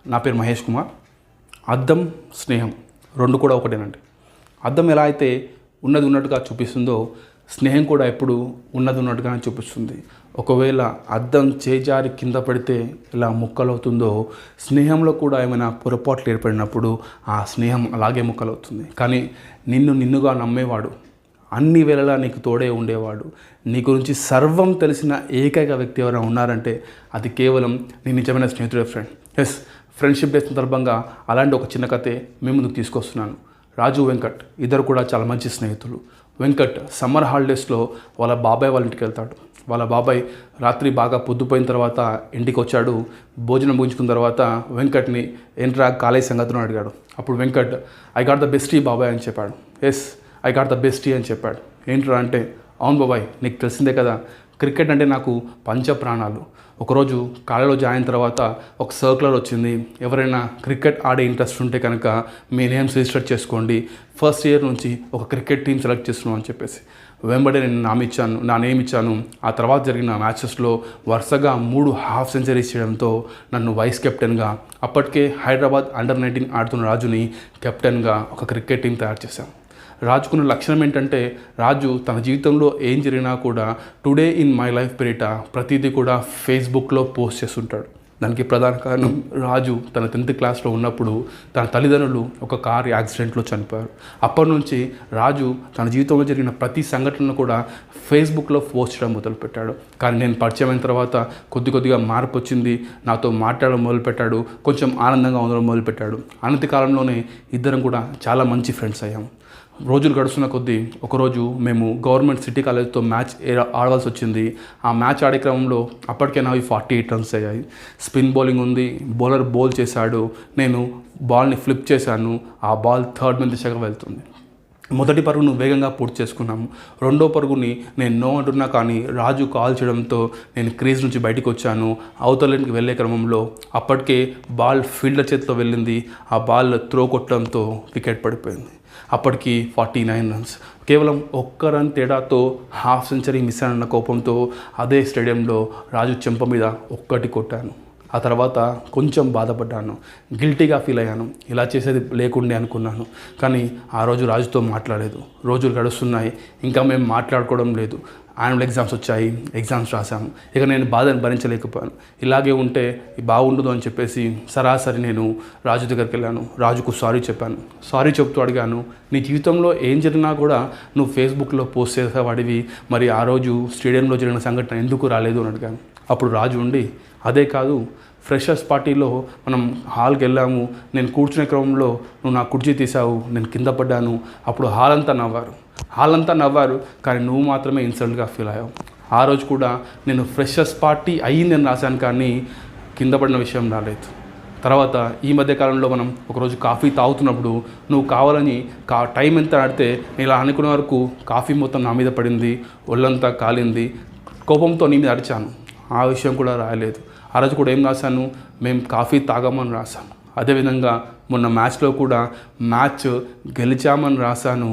నా పేరు మహేష్ కుమార్. అద్దం, స్నేహం రెండు కూడా ఒకటేనండి. అద్దం ఎలా అయితే ఉన్నది ఉన్నట్టుగా చూపిస్తుందో, స్నేహం కూడా ఎప్పుడు ఉన్నది ఉన్నట్టుగానే చూపిస్తుంది. ఒకవేళ అద్దం చేజారి కింద పడితే ఇలా ముక్కలవుతుందో, స్నేహంలో కూడా ఏమైనా పొరపాట్లు ఏర్పడినప్పుడు ఆ స్నేహం అలాగే ముక్కలవుతుంది. కానీ నిన్నుగా నమ్మేవాడు, అన్ని వేళలా నీకు తోడే ఉండేవాడు, నీ గురించి సర్వం తెలిసిన ఏకైక వ్యక్తి ఎవరైనా ఉన్నారంటే అది కేవలం నీ నిజమైన స్నేహితుడే ఫ్రెండ్. ఎస్, ఫ్రెండ్షిప్ డే సందర్భంగా అలాంటి ఒక చిన్న కథే మీ ముందుకు తీసుకొస్తున్నాను. రాజు, వెంకట్ ఇద్దరు కూడా చాలా మంచి స్నేహితులు. వెంకట్ సమ్మర్ హాలిడేస్లో వాళ్ళ బాబాయ్ వాళ్ళ ఇంటికి వెళ్తాడు. వాళ్ళ బాబాయ్ రాత్రి బాగా పొద్దుపోయిన తర్వాత ఇంటికి వచ్చాడు. భోజనం ముగించుకున్న తర్వాత వెంకట్ని ఏంట్రా కాలేజ్ సంగతిని అడిగాడు. అప్పుడు Venkat, I got the bestie బాబాయ్ అని చెప్పాడు. Yes, I got the bestie అని చెప్పాడు. ఏంట్రా అంటే, అవును బాబాయ్, నీకు తెలిసిందే కదా, క్రికెట్ అంటే నాకు పంచ ప్రాణాలు. ఒకరోజు కాలేజీలో జాయిన్ అయిన తర్వాత ఒక సర్క్యులర్ వచ్చింది, ఎవరైనా క్రికెట్ ఆడే ఇంట్రెస్ట్ ఉంటే కనుక మీ నేమ్స్ రిజిస్టర్ చేసుకోండి, ఫస్ట్ ఇయర్ నుంచి ఒక క్రికెట్ టీం సెలెక్ట్ చేస్తున్నాం అని చెప్పేసి. వెంబడే నేను నా నేమ్ ఇచ్చాను. ఆ తర్వాత జరిగిన మ్యాచెస్లో వరుసగా 3 హాఫ్ సెంచరీస్ చేయడంతో నన్ను వైస్ కెప్టెన్గా, అప్పటికే హైదరాబాద్ అండర్-19 ఆడుతున్న రాజుని కెప్టెన్గా ఒక క్రికెట్ టీం తయారు చేశాం. రాజుకున్న లక్షణం ఏంటంటే, రాజు తన జీవితంలో ఏం జరిగినా కూడా టుడే ఇన్ మై లైఫ్ పేరిట ప్రతిదీ కూడా ఫేస్బుక్లో పోస్ట్ చేస్తుంటాడు. దానికి ప్రధాన కారణం, రాజు తన 10th క్లాస్లో ఉన్నప్పుడు తన తల్లిదండ్రులు ఒక కార్ యాక్సిడెంట్లో చనిపోయారు. అప్పటి నుంచి రాజు తన జీవితంలో జరిగిన ప్రతి సంఘటనను కూడా ఫేస్బుక్లో పోస్ట్ చేయడం మొదలుపెట్టాడు. కానీ నేను పరిచయం అయిన తర్వాత కొద్దిగా మార్పు వచ్చింది. నాతో మాట్లాడడం మొదలుపెట్టాడు, కొంచెం ఆనందంగా ఉండడం మొదలుపెట్టాడు. అనతి కాలంలోనే ఇద్దరం కూడా చాలా మంచి ఫ్రెండ్స్ అయ్యాం. రోజులు గడుస్తున్న కొద్దీ ఒకరోజు మేము గవర్నమెంట్ సిటీ కాలేజ్తో మ్యాచ్ ఆడవలసి వచ్చింది. ఆ మ్యాచ్ ఆడే క్రమంలో అప్పటికే నావి 48 రన్స్ అయ్యాయి. స్పిన్ బౌలింగ్ ఉంది, బౌలర్ బౌల్ చేశాడు, నేను బాల్ని ఫ్లిప్ చేశాను, ఆ బాల్ థర్డ్ మెన్ దిశగా వెళ్తుంది. మొదటి పరుగును వేగంగా పూర్తి చేసుకున్నాము. రెండో పరుగుని నేను నో అంటున్నా కానీ రాజు కాల్ చేయడంతో నేను క్రీజ్ నుంచి బయటకు వచ్చాను. అవతలకి వెళ్ళే క్రమంలో అప్పటికే బాల్ ఫీల్డర్ చేతిలో వెళ్ళింది. ఆ బాల్ త్రో కొట్టడంతో వికెట్ పడిపోయింది. అప్పటికి 49 రన్స్, కేవలం 1 రన్ తేడాతో హాఫ్ సెంచరీ మిస్ అయిన కోపంతో అదే స్టేడియంలో రాజు చెంప మీద ఒక్కటి కొట్టాను. ఆ తర్వాత కొంచెం బాధపడ్డాను, గిల్టీగా ఫీల్ అయ్యాను. ఇలా చేసేది లేకుండే అనుకున్నాను. కానీ ఆ రోజు రాజుతో మాట్లాడలేదు. రోజులు గడుస్తున్నాయి, ఇంకా మేము మాట్లాడుకోవడం లేదు. యాన్యువల్ ఎగ్జామ్స్ వచ్చాయి, ఎగ్జామ్స్ రాసాము. ఇక నేను బాధను భరించలేకపోయాను. ఇలాగే ఉంటే బాగుండదు అని చెప్పేసి సరాసరి నేను రాజు దగ్గరికి వెళ్ళాను. రాజుకు సారీ చెప్పాను. సారీ చెప్తూ అడిగాను, నీ జీవితంలో ఏం జరిగినా కూడా నువ్వు ఫేస్బుక్లో పోస్ట్ చేసేవాడివి, మరి ఆ రోజు స్టేడియంలో జరిగిన సంఘటన ఎందుకు రాలేదు అని అడిగాను. అప్పుడు రాజు ఉండి, అదే కాదు, ఫ్రెషర్స్ పార్టీలో మనం హాల్కి వెళ్ళాము, నేను కూర్చునే క్రమంలో నువ్వు నా కుర్చీ తీసావు, నేను కింద పడ్డాను, అప్పుడు హాల్ అంతా నవ్వారు, కానీ నువ్వు మాత్రమే ఇన్సల్ట్గా ఫీల్ అయ్యావు. ఆ రోజు కూడా నేను ఫ్రెషర్స్ పార్టీ అయ్యిందని రాశాను, కానీ కింద పడిన విషయం రాలేదు. తర్వాత ఈ మధ్య కాలంలో మనం ఒకరోజు కాఫీ తాగుతున్నప్పుడు నువ్వు కావాలని టైం ఎంత ఆడితే నేను ఇలా అనుకునే వరకు కాఫీ మొత్తం నా మీద పడింది, ఒళ్ళంతా కాలింది, కోపంతో నీ మీద అరిచాను. ఆ విషయం కూడా రాయలేదు. ఆ రోజు కూడా ఏం రాశాను, మేము కాఫీ తాగామని రాశాను. అదేవిధంగా మొన్న మ్యాచ్లో కూడా మ్యాచ్ గెలిచామని రాశాను,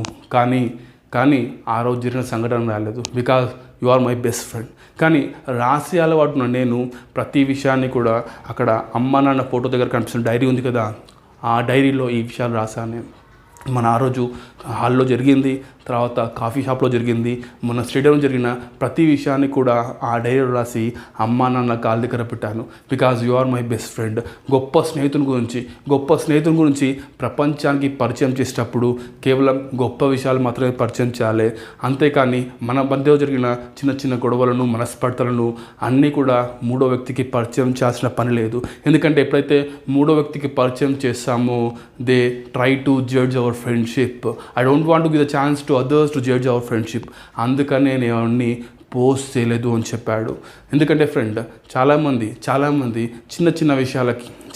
కానీ ఆ రోజు జరిగిన సంఘటన రాలేదు. Because you are my best friend. కానీ రాసి అలవాటున నేను ప్రతి విషయాన్ని కూడా అక్కడ అమ్మ నాన్న ఫోటో దగ్గర కనిపిస్తున్న డైరీ ఉంది కదా, ఆ డైరీలో ఈ విషయాలు రాశాను నేను. ఆ రోజు హాల్లో జరిగింది, తర్వాత కాఫీ షాప్లో జరిగింది, మన స్టేడియంలో జరిగిన ప్రతి విషయాన్ని కూడా ఆ డైరీలో రాసి అమ్మా నాన్న కాళ్ళ దగ్గర పెట్టాను. Because you are my best friend. గొప్ప స్నేహితుని గురించి ప్రపంచానికి పరిచయం చేసేటప్పుడు కేవలం గొప్ప విషయాలు మాత్రమే పరిచయం చేయాలి. అంతేకాని మన మధ్య జరిగిన చిన్న గొడవలను, మనస్పర్ధలను అన్నీ కూడా మూడో వ్యక్తికి పరిచయం చేయాల్సిన పని లేదు. ఎందుకంటే ఎప్పుడైతే మూడో వ్యక్తికి పరిచయం చేస్తామో they try to judge hour friendship. I don't want to give the chance to others to judge our friendship. అందుకనే నేను అవన్నీ పోస్ట్ చేయలేదు అని చెప్పాడు. ఎందుకంటే ఫ్రెండ్, చాలామంది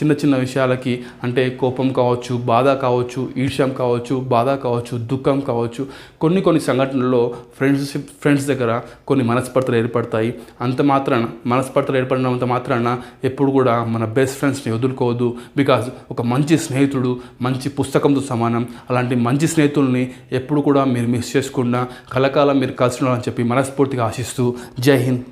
చిన్న విషయాలకి అంటే కోపం కావచ్చు, బాధ కావచ్చు, ఈర్ష్యం కావచ్చు, బాధ కావచ్చు, దుఃఖం కావచ్చు, కొన్ని సంఘటనల్లో ఫ్రెండ్స్ దగ్గర కొన్ని మనస్పర్ధలు ఏర్పడతాయి. మనస్పర్ధలు ఏర్పడినంత మాత్రాన ఎప్పుడు కూడా మన బెస్ట్ ఫ్రెండ్స్ని వదులుకోవద్దు. బికాజ్ ఒక మంచి స్నేహితుడు మంచి పుస్తకంతో సమానం. అలాంటి మంచి స్నేహితుల్ని ఎప్పుడు కూడా మీరు మిస్ చేసుకుండా కలకాలం మీరు కలిసి ఉండాలని చెప్పి మనస్ఫూర్తిగా ఆశిస్తూ జై హింద్.